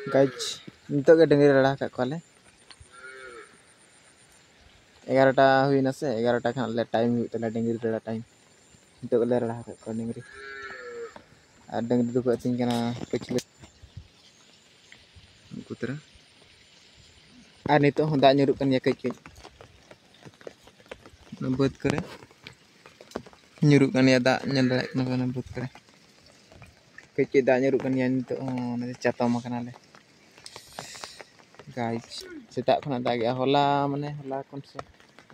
Guys, itu ke dengri rada kak kole. 11টা हुई ना से 11টা खान ले टाइम हुई तो डंगरी रड़ा टाइम itu ले रड़ा kak ko dengri ar dengri du ko ating kana pechle putra ar nito honda nyuruk kan ya kek nambut kere nyuruk kan ya da nyelek na nambut kere kek da nyuruk kan ya nito nanti catom makana le guys setak khona da ge hola mane hola kon se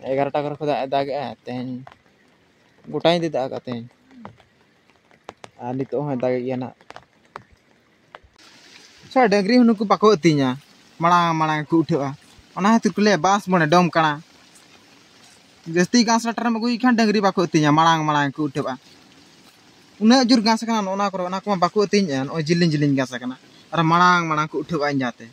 11টা করে খোদা দাগে তেন গোটাই দি দাগ তেন আর নিতো হয় দাগে ইয়ানা सा डंगरी हुनु को बाको अतिnya मांग मांग को उठेवा ओना हतिर कुले बास बने डम काना जस्ती घास लटर में गुई खान डंगरी बाको अतिnya मांग मांग को उठेवा उना जुर घास काना ओना को बाको अतिnya ओ जिलिन जिलिन घास काना अर मांग मांग को उठेवा जाते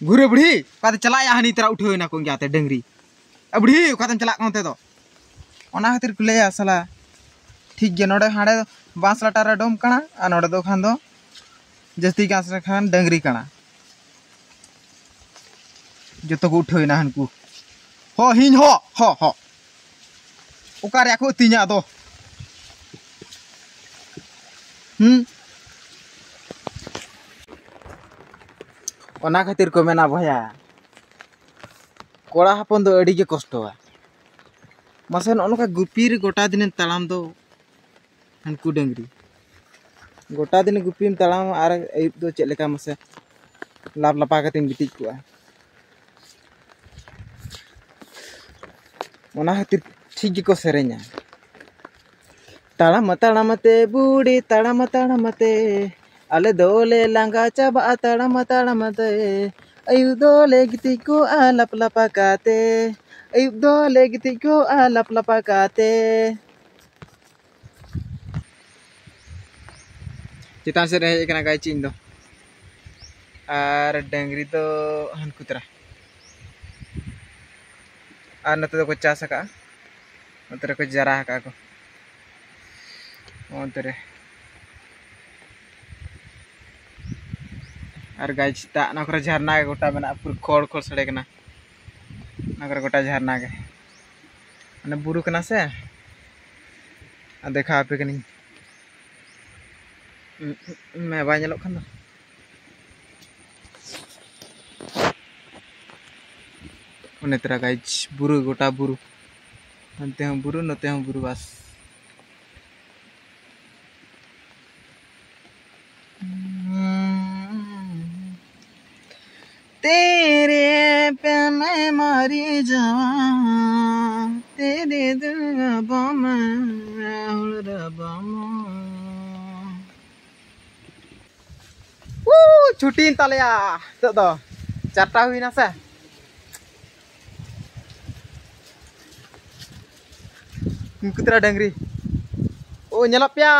घुरे बुढ़ी काते चला या हनी तेरा उठे ना को जाते डंगरी बुढ़ी काते चला कोते तो ओना हतिर कुले साला ठीक गे नोडे हाड़े बांस लाटा डोम काना आ नोडे दो खान दो जस्ती घास रे खान डंगरी काना जतो को उठे ना हनकू हो हिन हो हो हो ओकारे को तिnya दो ओना खातिर को मेना भया कोड़ा हपन दो अड़ी के कष्टवा मसन ओनका गुपीर गोटा दिन तलाम दो हनकू डंगरी गोटा दिन गुपीम तलाम आर अयुब दो चेक लेका मसे लाप लपा कते गिटिज कुआ ओना खातिर ठीक गे को सेरे냐 ताड़ामते बूढ़ी ताड़ामते आले दोले लांगा चाबा ताड़ामते अयुब दोले गिटी को लप लपा काते अयुब दोले गिटी को लप लपा काते चितान से रहे कना गाय चिन दो आर डंगरी तो हनकुतरा आर नते को चास का नते को जरा का को ओंतरे आर गाय चिता नकरा झरना के गोटा बना पूरा खोड़ खोड़ सड़े कना नकरा गोटा झरना के माने बुरु कना से आ देखा पे कनी मैं बाय ñelok kan ओने तेरा गाइज बुरु गोटा बुरु नते हम बुरु बस तेरे पे मैं मरी जाऊं तेरे दिल बम छुट्टी तालेया तो 4टा हुई ना से कुतरा डंगरी ओ ñelok पिया